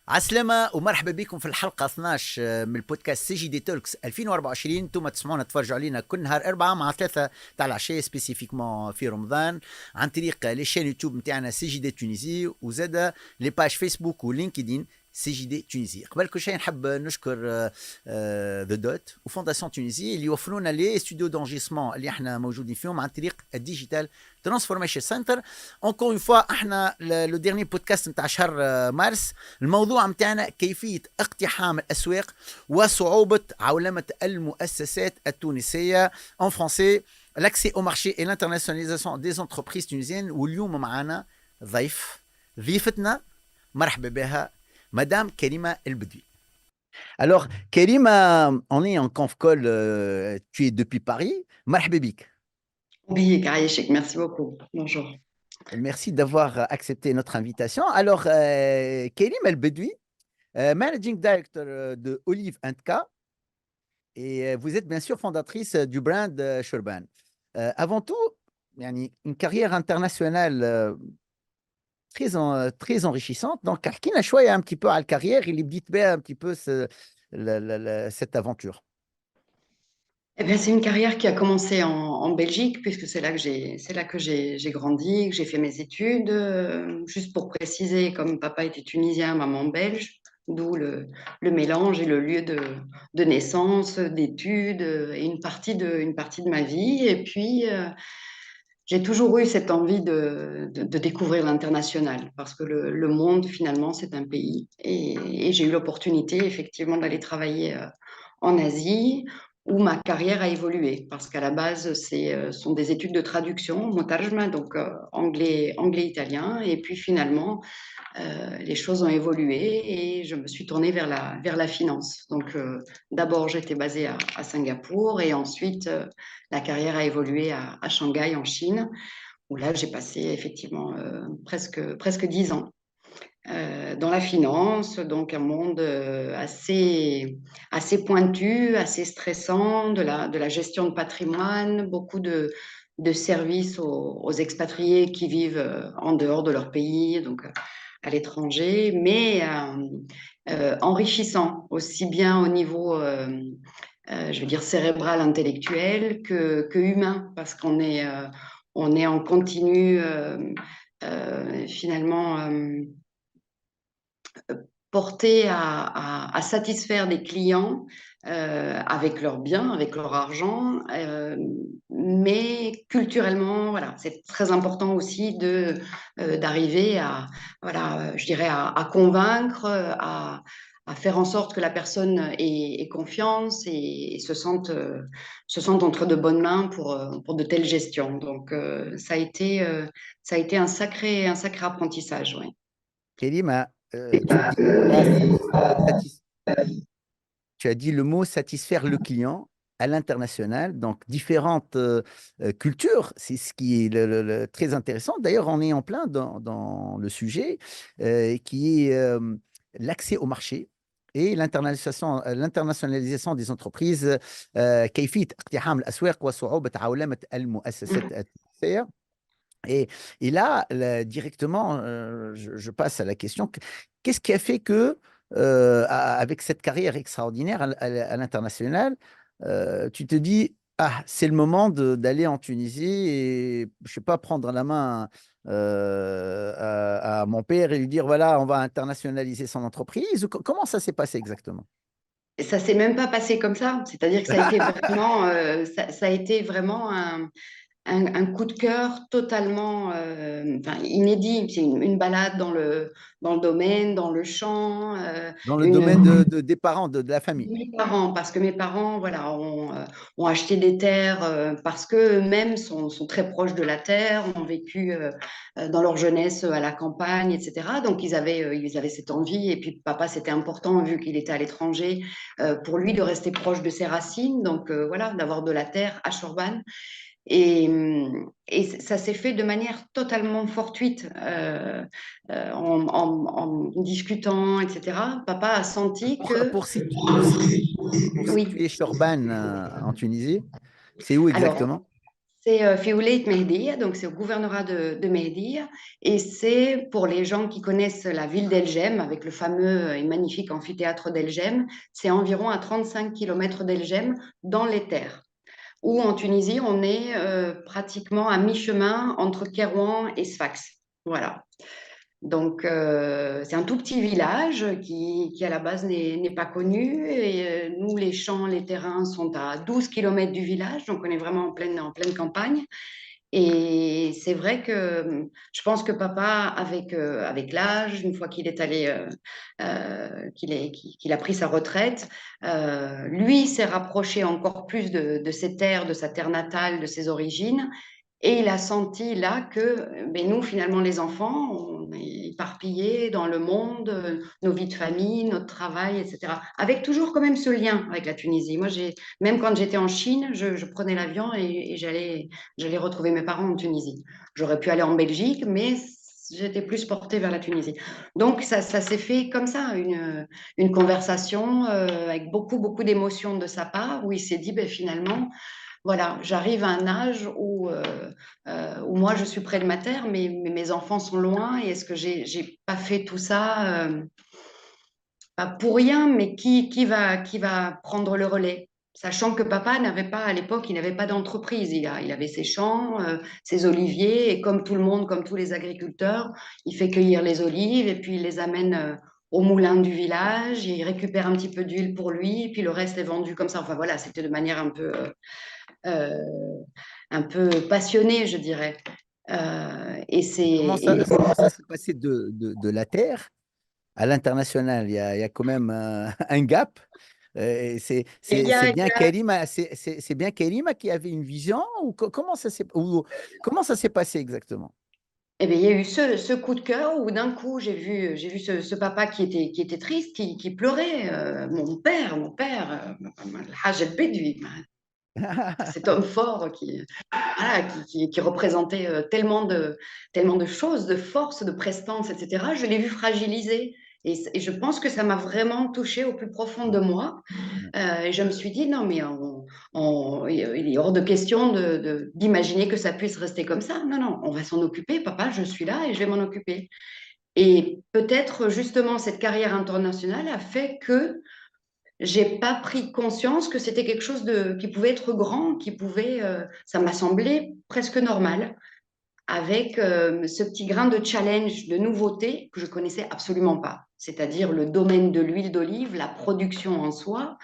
عسلامة ومرحبا بكم في الحلقة 12 من البودكاست سي جي دي تولكس 2024. انتم تسمعونا تفرجوا علينا كل نهار 4 مع 3 تاع العشية سبيسيفيكمون في رمضان عن طريق لي شين يوتيوب نتاعنا سي جي دي تونيزي وزادا لي باج فيسبوك ولينكدين سي جي دي تونيزي. قبل كل شيء نحب نشكر ذا دوت وفونداسيون تونيزي اللي يوفرونا لي ستوديو دونجيسمون اللي احنا موجودين فيهم عن طريق الديجيتال ترانسفورميشن سنتر. اونكور اون فوا احنا لو ديرني بودكاست نتاع شهر مارس الموضوع نتاعنا كيفيه اقتحام الاسواق وصعوبه عولمه المؤسسات التونسيه en français l'accès au marché et l'internationalisation des entreprises tunisiennes. واليوم معنا ضيفتنا مرحبا بها Madame Karima El-Bedoui. Alors, Karima, on est en conf call, tu es depuis Paris. Marhaba bik. Oui, Karayeshek, merci beaucoup. Bonjour. Merci d'avoir accepté notre invitation. Alors, Karima El-Bedoui, Managing Director de Olive & Co. Et vous êtes bien sûr fondatrice du brand Shurban. Avant tout, une carrière internationale très enrichissante. Donc, احكينا شوية un petit peu على الكارير اللي بديت بها un petit peu cette aventure. Eh bien, c'est une carrière qui a commencé en Belgique, puisque c'est là que j'ai grandi, que j'ai fait mes études. Juste pour préciser, comme papa était tunisien, maman belge, d'où le mélange et le lieu de naissance, d'études et une partie de ma vie. Et puis, j'ai toujours eu cette envie de découvrir l'international, parce que le monde, finalement, c'est un pays. Et j'ai eu l'opportunité, effectivement, d'aller travailler en Asie, où ma carrière a évolué, parce qu'à la base, sont des études de traduction, motarjma, donc anglais-italien. Et puis, finalement, les choses ont évolué et je me suis tournée vers la finance. Donc, d'abord, j'étais basée à Singapour et ensuite, la carrière a évolué à Shanghai, en Chine, où là, j'ai passé effectivement presque 10 ans dans la finance, donc un monde assez pointu, assez stressant, de la gestion de patrimoine, beaucoup de services aux expatriés qui vivent en dehors de leur pays, donc à l'étranger, mais enrichissant, aussi bien au niveau, je veux dire, cérébral, intellectuel, que humain, parce on est en continu, finalement, porté à satisfaire des clients avec leurs biens, avec leur argent, mais culturellement, voilà, c'est très important aussi d'arriver voilà, je dirais, à convaincre, à faire en sorte que la personne ait confiance et se sente entre de bonnes mains pour de telles gestions. Donc, ça a été un sacré apprentissage, oui. Karima, tu as dit le mot satisfaire le client à l'international, donc différentes cultures, c'est ce qui est très intéressant. D'ailleurs, on est en plein dans le sujet qui est l'accès au marché et l'internationalisation des entreprises. كيفية اقتحام الأسواق وصعوبة عولمة المؤسسات التونسية. Et là, directement, je passe à la question. Qu'est-ce qui a fait que, avec cette carrière extraordinaire à l'international, tu te dis, ah, c'est le moment d'aller en Tunisie et, je ne sais pas, prendre la main à mon père et lui dire, voilà, on va internationaliser son entreprise. Comment ça s'est passé exactement? Ça s'est même pas passé comme ça. C'est-à-dire que ça a été vraiment, ça a été vraiment un coup de cœur totalement inédit. C'est une balade dans le domaine, dans le champ. Dans le domaine des parents, de la famille. Mes parents, parce que mes parents, voilà, ont acheté des terres parce qu'eux-mêmes sont très proches de la terre, ont vécu dans leur jeunesse à la campagne, etc. Donc, ils avaient cette envie. Et puis, papa, c'était important, vu qu'il était à l'étranger, pour lui de rester proche de ses racines. Donc, voilà, d'avoir de la terre à Shurban. Et ça s'est fait de manière totalement fortuite, en discutant, etc. Papa a senti Pour, que, pour, situ- pour, situer, pour oui, situer Shorban en Tunisie, c'est où alors, exactement? c'est fi Ouled Mehdi, donc c'est au gouvernorat de Mehdi, et c'est pour les gens qui connaissent la ville d'El Jem, avec le fameux et magnifique amphithéâtre d'El Jem, c'est environ à 35 kilomètres d'El Jem, dans les terres. Où en Tunisie, on est pratiquement à mi-chemin entre Kairouan et Sfax. Voilà. Donc, c'est un tout petit village qui à la base, n'est pas connu. Et nous, les champs, les terrains sont à 12 kilomètres du village. Donc, on est vraiment en pleine campagne. Et c'est vrai que je pense que papa, avec l'âge, une fois qu'il est allé, qu'il a pris sa retraite, lui s'est rapproché encore plus de ses terres, de sa terre natale, de ses origines. Et il a senti là que ben, nous, finalement, les enfants, on est éparpillés dans le monde, nos vies de famille, notre travail, etc. Avec toujours quand même ce lien avec la Tunisie. Moi, même quand j'étais en Chine, je prenais l'avion et j'allais retrouver mes parents en Tunisie. J'aurais pu aller en Belgique, mais j'étais plus portée vers la Tunisie. Donc, ça s'est fait comme ça, une conversation avec beaucoup, beaucoup d'émotions de sa part, où il s'est dit, ben, finalement, voilà, j'arrive à un âge où moi, je suis près de ma terre, mais mes enfants sont loin. Et est-ce que j'ai pas fait tout ça pas pour rien, mais qui va prendre le relais? Sachant que papa n'avait pas, à l'époque, il n'avait pas d'entreprise. Il avait ses champs, ses oliviers, et comme tout le monde, comme tous les agriculteurs, il fait cueillir les olives et puis il les amène au moulin du village. Il récupère un petit peu d'huile pour lui, et puis le reste est vendu comme ça. Enfin voilà, c'était de manière euh, un peu passionnée, je dirais. Et c'est. Comment ça s'est passé de la Terre à l'international? Il y a quand même un gap. Il y C'est a, bien Karima, c'est bien Karima qui avait une vision ou comment ça s'est passé exactement? Eh bien, il y a eu ce coup de cœur où d'un coup, j'ai vu ce papa qui était triste, qui pleurait. Mon père, le Hajj El Bedoui, cet homme fort voilà, qui représentait tellement de choses, de force, de prestance, etc. Je l'ai vu fragilisé. Et je pense que ça m'a vraiment touchée au plus profond de moi. Et je me suis dit, non, mais il est hors de question d'imaginer que ça puisse rester comme ça. Non, non, on va s'en occuper. Papa, je suis là et je vais m'en occuper. Et peut-être justement cette carrière internationale a fait que j'ai pas pris conscience que c'était quelque chose qui pouvait être grand, ça m'a semblé presque normal, avec ce petit grain de challenge, de nouveauté que je connaissais absolument pas, c'est-à-dire le domaine de l'huile d'olive, la production en soi,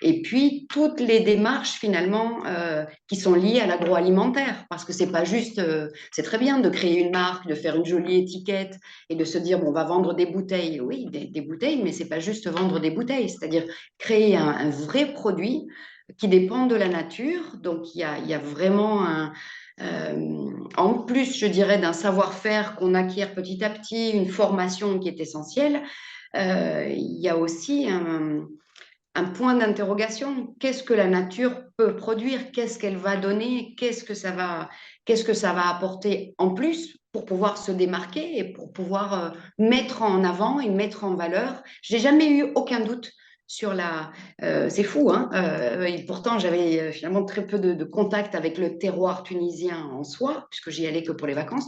et puis toutes les démarches finalement qui sont liées à l'agroalimentaire, parce que c'est pas juste, c'est très bien de créer une marque, de faire une jolie étiquette et de se dire bon, on va vendre des bouteilles, oui, des bouteilles, mais c'est pas juste vendre des bouteilles, c'est-à-dire créer un vrai produit qui dépend de la nature. Donc il y a vraiment en plus, je dirais, d'un savoir-faire qu'on acquiert petit à petit, une formation qui est essentielle, il y a aussi un point d'interrogation. Qu'est-ce que la nature peut produire? Qu'est-ce qu'elle va donner? Qu'est-ce que ça va apporter en plus pour pouvoir se démarquer et pour pouvoir mettre en avant et mettre en valeur? Je n'ai jamais eu aucun doute sur c'est fou, hein, et pourtant, j'avais finalement très peu de contact avec le terroir tunisien en soi, puisque j'y allais que pour les vacances.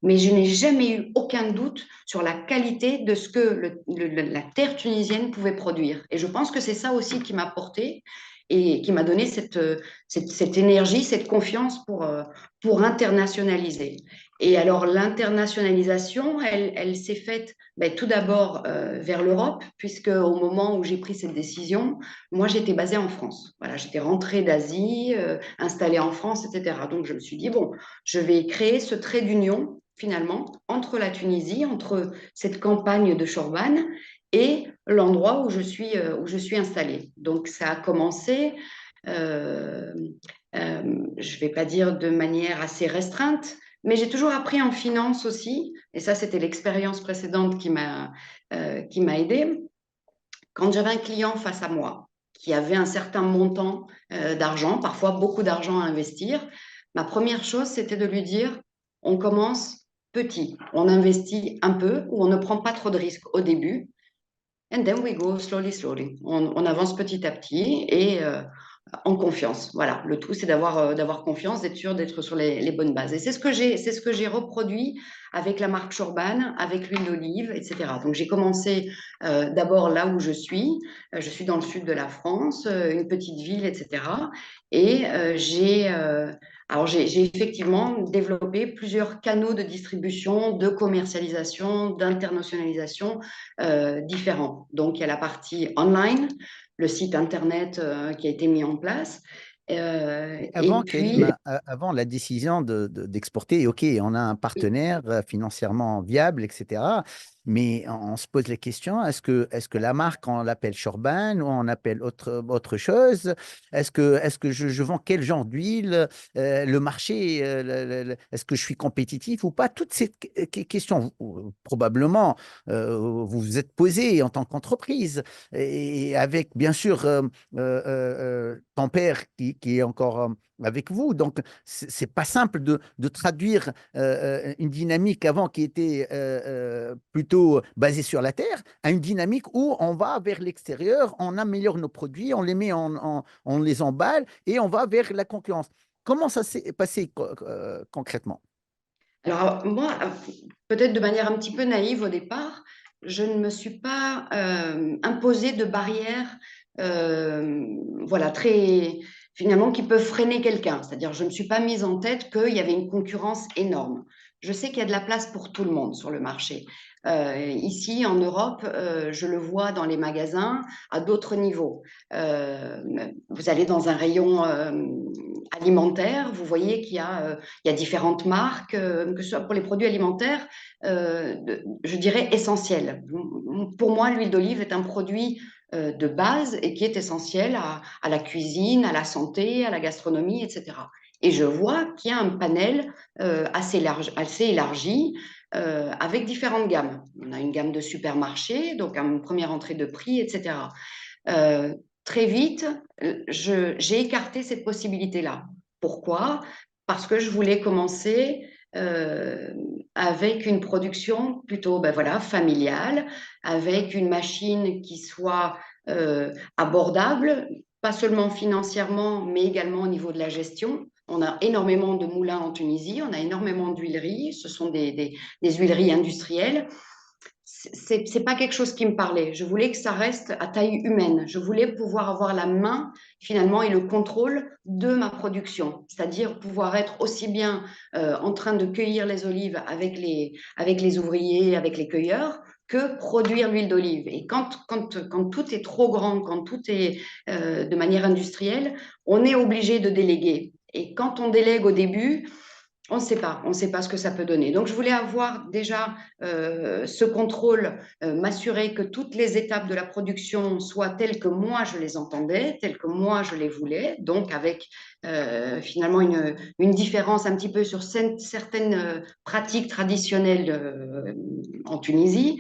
Mais je n'ai jamais eu aucun doute sur la qualité de ce que la terre tunisienne pouvait produire. Et je pense que c'est ça aussi qui m'a porté et qui m'a donné cette énergie, cette confiance pour internationaliser. Et alors l'internationalisation, elle s'est faite tout d'abord vers l'Europe, puisque au moment où j'ai pris cette décision, moi j'étais basée en France. Voilà, j'étais rentrée d'Asie, installée en France, etc. Donc je me suis dit, bon, je vais créer ce trait d'union finalement entre la Tunisie, entre cette campagne de Chorban et l'endroit où je suis installée. Donc ça a commencé, euh, je ne vais pas dire de manière assez restreinte, mais j'ai toujours appris en finance aussi, et ça c'était l'expérience précédente qui m'a aidée. Quand j'avais un client face à moi qui avait un certain montant d'argent, parfois beaucoup d'argent à investir, ma première chose, c'était de lui dire, on commence petit, on investit un peu ou on ne prend pas trop de risques au début. And then we go slowly, slowly. On avance petit à petit et en confiance. Voilà, le tout, c'est d'avoir confiance, d'être sûr d'être sur les bonnes bases. Et c'est ce que j'ai reproduit avec la marque Chorban, avec l'huile d'olive, etc. Donc, j'ai commencé d'abord là où je suis. Je suis dans le sud de la France, une petite ville, etc. Et j'ai effectivement développé plusieurs canaux de distribution, de commercialisation, d'internationalisation différents. Donc, il y a la partie online, le site internet qui a été mis en place. Et Avant, puis, avant la décision d'exporter, OK, on a un partenaire financièrement viable, etc. Mais on se pose la question, est-ce que la marque, on l'appelle Chorban ou on appelle autre chose? Est-ce que je vends quel genre d'huile? Le marché, est-ce que je suis compétitif ou pas? Toutes ces questions, probablement, vous vous êtes posées en tant qu'entreprise. Et avec, bien sûr, ton père qui est encore avec vous. Donc, c'est pas simple de traduire une dynamique avant qui était plutôt basée sur la terre à une dynamique où on va vers l'extérieur, on améliore nos produits, on les met on les emballe et on va vers la concurrence. Comment ça s'est passé concrètement? alors moi, peut-être de manière un petit peu naïve au départ, je ne me suis pas imposée de barrières, euh, voilà, très finalement qui peuvent freiner quelqu'un. C'est-à-dire, je ne me suis pas mise en tête qu'il y avait une concurrence énorme. Je sais qu'il y a de la place pour tout le monde sur le marché. Ici, en Europe, je le vois dans les magasins à d'autres niveaux. Euh, Vous allez dans un rayon alimentaire, vous voyez il y a différentes marques, que ce soit pour les produits alimentaires, je dirais essentiels. Pour moi, l'huile d'olive est un produit de base et qui est essentiel à la cuisine, à la santé, à la gastronomie, etc. Et je vois qu'il y a un panel assez élargi avec différentes gammes. On a une gamme de supermarchés, donc une première entrée de prix, etc. Euh, Très vite, j'ai écarté cette possibilité-là. Pourquoi? Parce que je voulais commencer avec une production plutôt ben voilà, familiale, avec une machine qui soit abordable, pas seulement financièrement, mais également au niveau de la gestion. On a énormément de moulins en Tunisie, on a énormément d'huileries, ce sont des huileries industrielles. C'est pas quelque chose qui me parlait. Je voulais que ça reste à taille humaine. Je voulais pouvoir avoir la main finalement et le contrôle de ma production, c'est-à-dire pouvoir être aussi bien en train de cueillir les olives avec les ouvriers, avec les cueilleurs, que produire l'huile d'olive. Et quand tout est trop grand, quand tout est de manière industrielle, on est obligé de déléguer. Et quand on délègue au début, on ne sait pas ce que ça peut donner. Donc, je voulais avoir déjà ce contrôle, m'assurer que toutes les étapes de la production soient telles que moi je les entendais, telles que moi je les voulais, donc avec finalement une différence un petit peu sur certaines pratiques traditionnelles en Tunisie.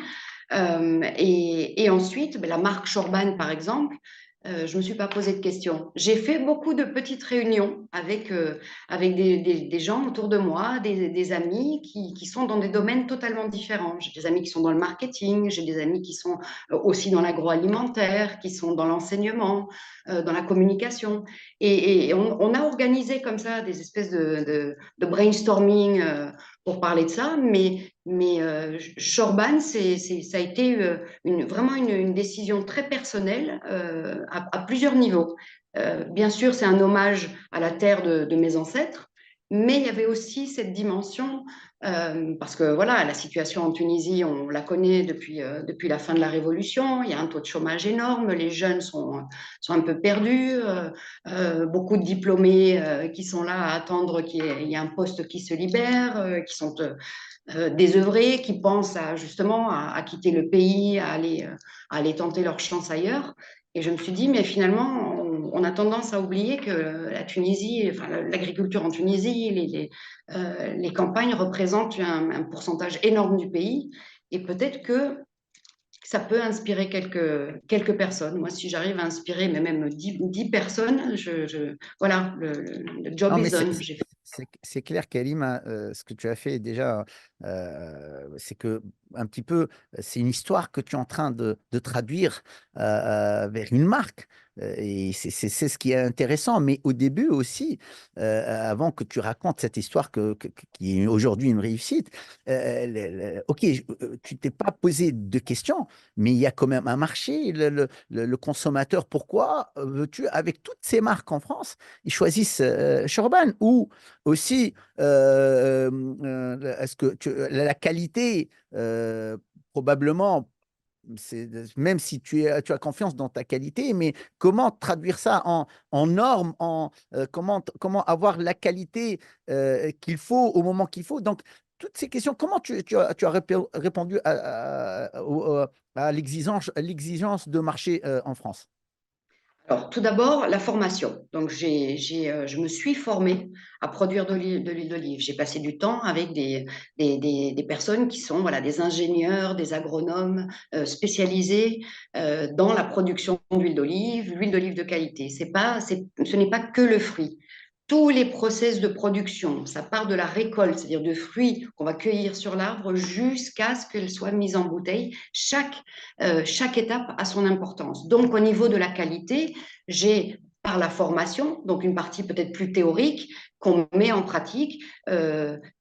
Et ensuite, ben, la marque Chorban, par exemple, je ne me suis pas posé de questions. J'ai fait beaucoup de petites réunions avec des gens autour de moi, des amis qui sont dans des domaines totalement différents. J'ai des amis qui sont dans le marketing, j'ai des amis qui sont aussi dans l'agroalimentaire, qui sont dans l'enseignement, dans la communication. Et on a organisé comme ça des espèces de brainstorming pour parler de ça, mais Chorban, ça a été vraiment une décision très personnelle à plusieurs niveaux. Bien sûr, c'est un hommage à la terre de mes ancêtres, mais il y avait aussi cette dimension, parce que voilà, la situation en Tunisie, on la connaît depuis la fin de la Révolution, il y a un taux de chômage énorme, les jeunes sont un peu perdus, beaucoup de diplômés qui sont là à attendre qu'il y ait un poste qui se libère, qui sont désœuvrés, qui pensent justement à quitter le pays, à aller tenter leur chance ailleurs. Et je me suis dit, mais finalement, on a tendance à oublier que la Tunisie, enfin, l'agriculture en Tunisie, les campagnes représentent un pourcentage énorme du pays. Et peut-être que ça peut inspirer quelques personnes. Moi, si j'arrive à inspirer mais même 10 personnes, voilà, le job Non, is mais done. c'est clair, Karima, ce que tu as fait déjà, c'est que un petit peu, c'est une histoire que tu es en train de traduire vers une marque. Et c'est ce qui est intéressant. Mais au début aussi, avant que tu racontes cette histoire qui est aujourd'hui une réussite, ok, tu t'es pas posé de questions, mais il y a quand même un marché, le consommateur. Pourquoi veux-tu, avec toutes ces marques en France, ils choisissent Shorban ou aussi est-ce que la qualité probablement même si tu as confiance dans ta qualité, mais comment traduire ça en normes, comment avoir la qualité qu'il faut au moment qu'il faut. Donc, toutes ces questions, comment tu as répondu à l'exigence de marché en France? Alors, tout d'abord, la formation. Donc, je me suis formée à produire de l'huile d'olive. J'ai passé du temps avec des personnes qui sont voilà, des ingénieurs, des agronomes spécialisés dans la production d'huile d'olive de qualité. Ce n'est pas que le fruit. Tous les process de production, ça part de la récolte, c'est-à-dire de fruits qu'on va cueillir sur l'arbre jusqu'à ce qu'elle soit mise en bouteille. Chaque étape a son importance. Donc, au niveau de la qualité, j'ai par la formation, donc une partie peut-être plus théorique qu'on met en pratique,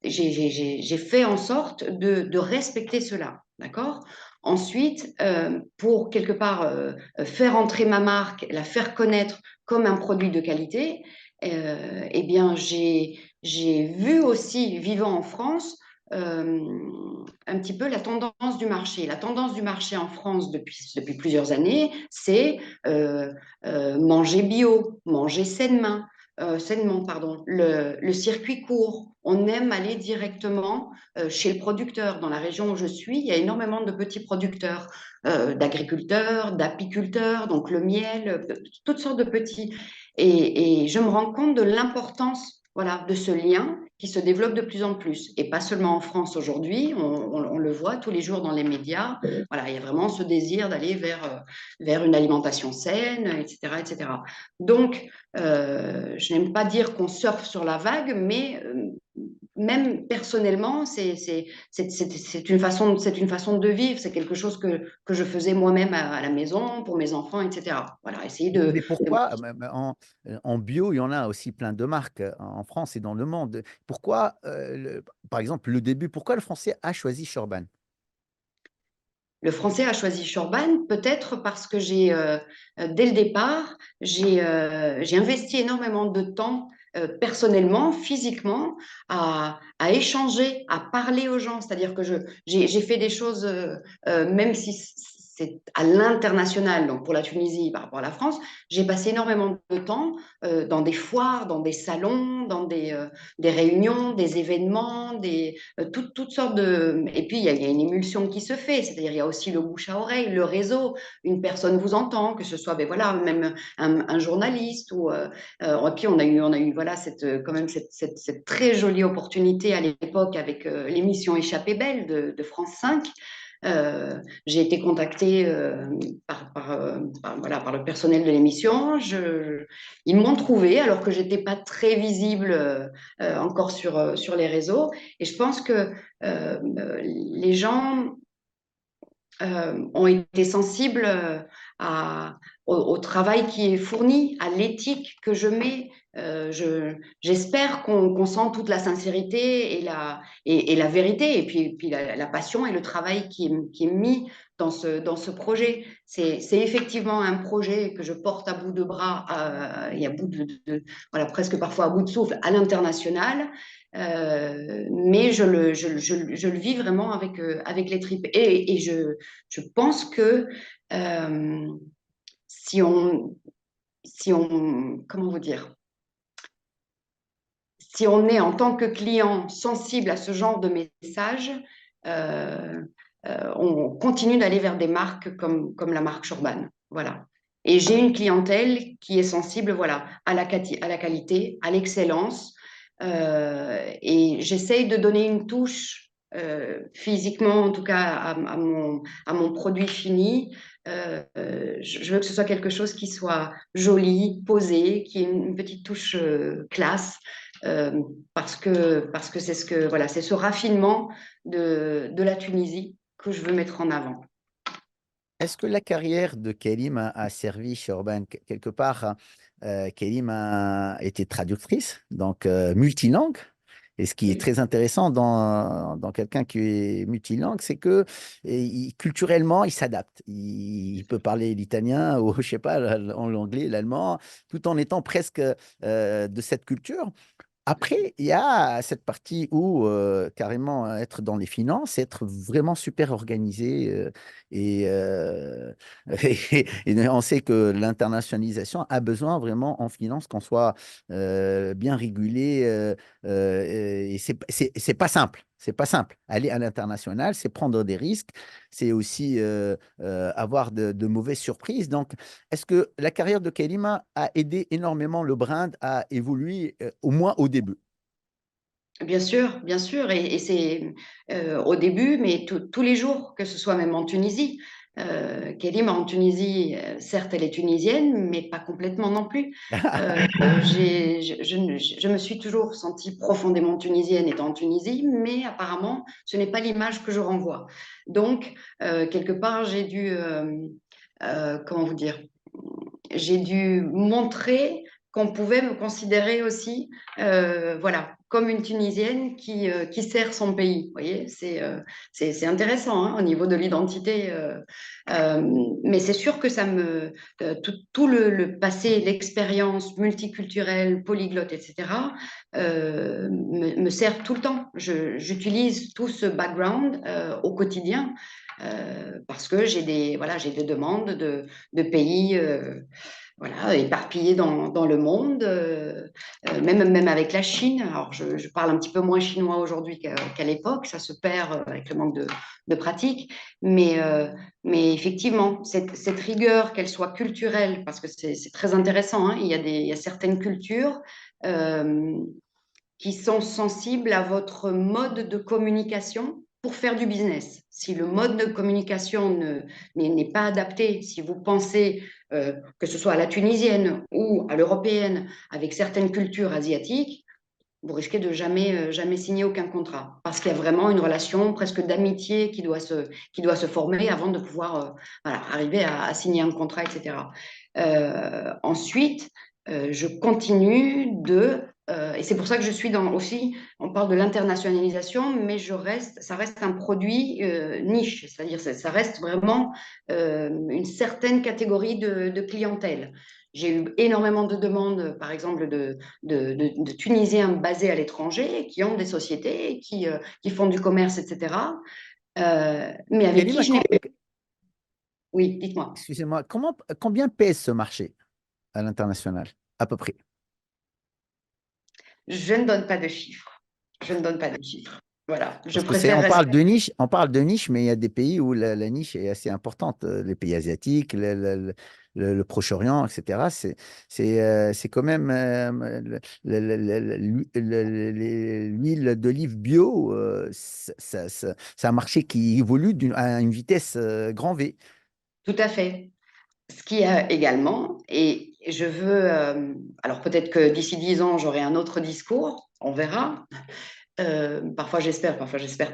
j'ai fait en sorte de respecter cela. D'accord. Ensuite, pour quelque part faire entrer ma marque, la faire connaître comme un produit de qualité, eh bien, j'ai vu aussi, vivant en France, un petit peu la tendance du marché. La tendance du marché en France depuis plusieurs années, c'est manger bio, manger sainement, pardon, le circuit court. On aime aller directement chez le producteur. Dans la région où je suis, il y a énormément de petits producteurs, d'agriculteurs, d'apiculteurs, donc le miel, toutes sortes de petits. Et je me rends compte de l'importance voilà, de ce lien qui se développe de plus en plus. Et pas seulement en France aujourd'hui, on le voit tous les jours dans les médias. Voilà, il y a vraiment ce désir d'aller vers une alimentation saine, etc. etc. Donc, je n'aime pas dire qu'on surfe sur la vague, mais même personnellement, c'est une façon de vivre, c'est quelque chose que je faisais moi-même à la maison, pour mes enfants, etc. Voilà, essayer Mais pourquoi, en bio, il y en a aussi plein de marques en France et dans le monde. Pourquoi, par exemple, le début, pourquoi le français a choisi Shorban? Le français a choisi Shorban, peut-être parce que dès le départ, j'ai investi énormément de temps personnellement, physiquement, à échanger, à parler aux gens. C'est-à-dire que j'ai fait des choses, même si c'est à l'international, donc pour la Tunisie par rapport à la France, j'ai passé énormément de temps dans des foires, dans des salons, dans des réunions, des événements, toutes sortes de... Et puis, il y a une émulsion qui se fait, c'est-à-dire il y a aussi le bouche à oreille, le réseau. Une personne vous entend, que ce soit ben voilà, même un journaliste. Et puis, on a eu voilà, quand même cette très jolie opportunité à l'époque avec l'émission Échappée belle de France 5. J'ai été contactée voilà, par le personnel de l'émission. Ils m'ont trouvée alors que j'étais pas très visible encore sur les réseaux. Et je pense que les gens ont été sensibles au travail qui est fourni, à l'éthique que je mets. J'espère qu'on sent toute la sincérité et la vérité, et puis la passion et le travail qui est mis dans ce projet. C'est effectivement un projet que je porte à bout de bras, et à bout voilà, presque parfois à bout de souffle, à l'international. Mais je le vis vraiment avec les tripes. Et je pense que euh, si comment vous dire, si on est en tant que client sensible à ce genre de message, euh, on continue d'aller vers des marques comme la marque Shorban. Voilà. Et j'ai une clientèle qui est sensible voilà, à la qualité, à l'excellence. Et j'essaye de donner une touche physiquement, en tout cas à mon produit fini. Je veux que ce soit quelque chose qui soit joli, posé, qui ait une petite touche classe, parce que c'est voilà, c'est ce raffinement de la Tunisie que je veux mettre en avant. Est-ce que la carrière de Kélim a servi chez Urban quelque part? Kélim a été traductrice, donc multilingue. Et ce qui est Oui. très intéressant dans quelqu'un qui est multilingue, c'est que culturellement, il s'adapte. Il peut parler l'italien ou, je sais pas, l'anglais, l'allemand, tout en étant presque de cette culture. Après, il y a cette partie où carrément être dans les finances, être vraiment super organisé et, euh, et on sait que l'internationalisation a besoin vraiment en finance qu'on soit bien régulé et c'est pas simple. C'est pas simple. Aller à l'international, c'est prendre des risques, c'est aussi avoir de mauvaises surprises. Donc, est-ce que la carrière de Kelima a aidé énormément le brand à évoluer, au moins au début? Bien sûr, et c'est au début, mais tous les jours, que ce soit même en Tunisie. Kélim en Tunisie, certes, elle est tunisienne, mais pas complètement non plus. Je me suis toujours sentie profondément tunisienne étant en Tunisie, mais apparemment, ce n'est pas l'image que je renvoie. Donc, quelque part, comment vous dire, j'ai dû montrer qu'on pouvait me considérer aussi, voilà, comme une Tunisienne qui sert son pays. Vous voyez, c'est intéressant hein, au niveau de l'identité. Mais c'est sûr que tout le passé, l'expérience multiculturelle, polyglotte, etc., me sert tout le temps. J'utilise tout ce background au quotidien. Parce que voilà, j'ai des demandes de pays voilà, éparpillés dans le monde, même avec la Chine. Alors, je parle un petit peu moins chinois aujourd'hui qu'à l'époque, ça se perd avec le manque de pratique. Mais effectivement, cette rigueur, qu'elle soit culturelle, parce que c'est très intéressant, hein, il y a certaines cultures euh, qui sont sensibles à votre mode de communication pour faire du business. Si le mode de communication n'est pas adapté, si vous pensez que ce soit à la tunisienne ou à l'européenne, avec certaines cultures asiatiques, vous risquez de jamais signer aucun contrat. Parce qu'il y a vraiment une relation presque d'amitié qui doit se former avant de pouvoir voilà, arriver à signer un contrat, etc. Ensuite, je continue et c'est pour ça que je suis dans aussi, on parle de l'internationalisation, mais ça reste un produit niche, c'est-à-dire ça reste vraiment une certaine catégorie de clientèle. J'ai eu énormément de demandes, par exemple, de Tunisiens basés à l'étranger qui ont des sociétés, qui font du commerce, etc. Mais avec qui Kelima, je n'ai pas. Oui, dites-moi. excusez-moi, combien pèse ce marché à l'international, à peu près? Je ne donne pas de chiffres. Je ne donne pas de chiffres. Voilà, je Parce que préfère rester. on parle de niche, mais il y a des pays où la niche est assez importante. Les pays asiatiques, le Proche-Orient, etc. C'est quand même l'huile d'olive bio. C'est un marché qui évolue à une vitesse grand V. Tout à fait. Ce qui a également, et je veux, alors peut-être que d'ici 10 ans, j'aurai un autre discours, on verra. Parfois j'espère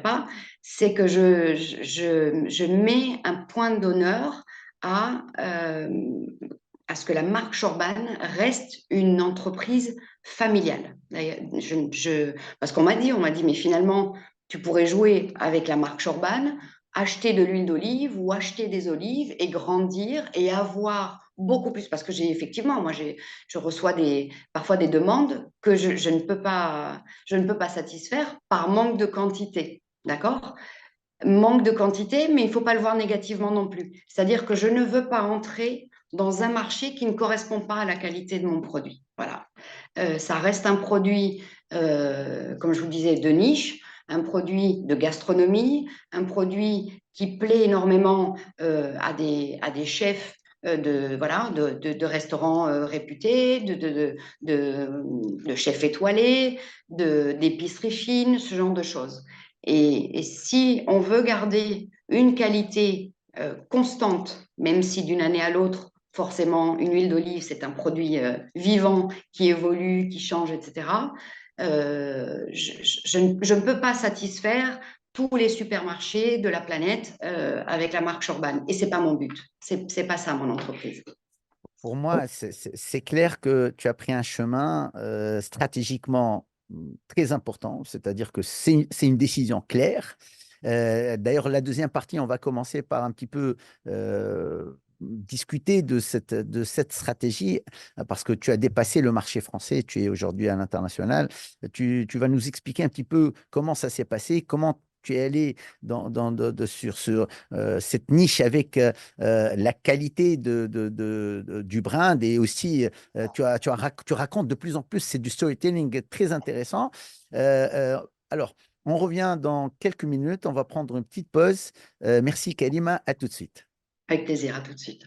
pas, c'est que je mets un point d'honneur à ce que la marque Chorban reste une entreprise familiale. Parce on m'a dit, mais finalement, tu pourrais jouer avec la marque Chorban, acheter de l'huile d'olive ou acheter des olives et grandir et avoir beaucoup plus. Parce que effectivement, je reçois parfois des demandes que je ne peux pas satisfaire par manque de quantité. D'accord? Manque de quantité, mais il ne faut pas le voir négativement non plus. C'est-à-dire que je ne veux pas entrer dans un marché qui ne correspond pas à la qualité de mon produit. Voilà. Ça reste un produit, comme je vous disais, de niche, un produit de gastronomie, un produit qui plaît énormément à des chefs de restaurants réputés, de chefs étoilés, d'épiceries fines, ce genre de choses. Et si on veut garder une qualité constante, même si d'une année à l'autre, forcément, une huile d'olive, c'est un produit vivant qui évolue, qui change, etc. Je ne peux pas satisfaire tous les supermarchés de la planète avec la marque Chorban. Et c'est pas mon but. C'est pas ça mon entreprise. Pour moi, c'est clair que tu as pris un chemin stratégiquement très important, c'est-à-dire que c'est une décision claire. D'ailleurs, la deuxième partie, on va commencer par un petit peu discuter de cette stratégie, parce que tu as dépassé le marché français, tu es aujourd'hui à l'international. Tu vas nous expliquer un petit peu comment ça s'est passé, comment tu es allé sur cette niche avec la qualité du brand et aussi tu racontes de plus en plus, c'est du storytelling très intéressant. Alors, on revient dans quelques minutes, on va prendre une petite pause. Merci Kalima, à tout de suite. Avec plaisir, à tout de suite.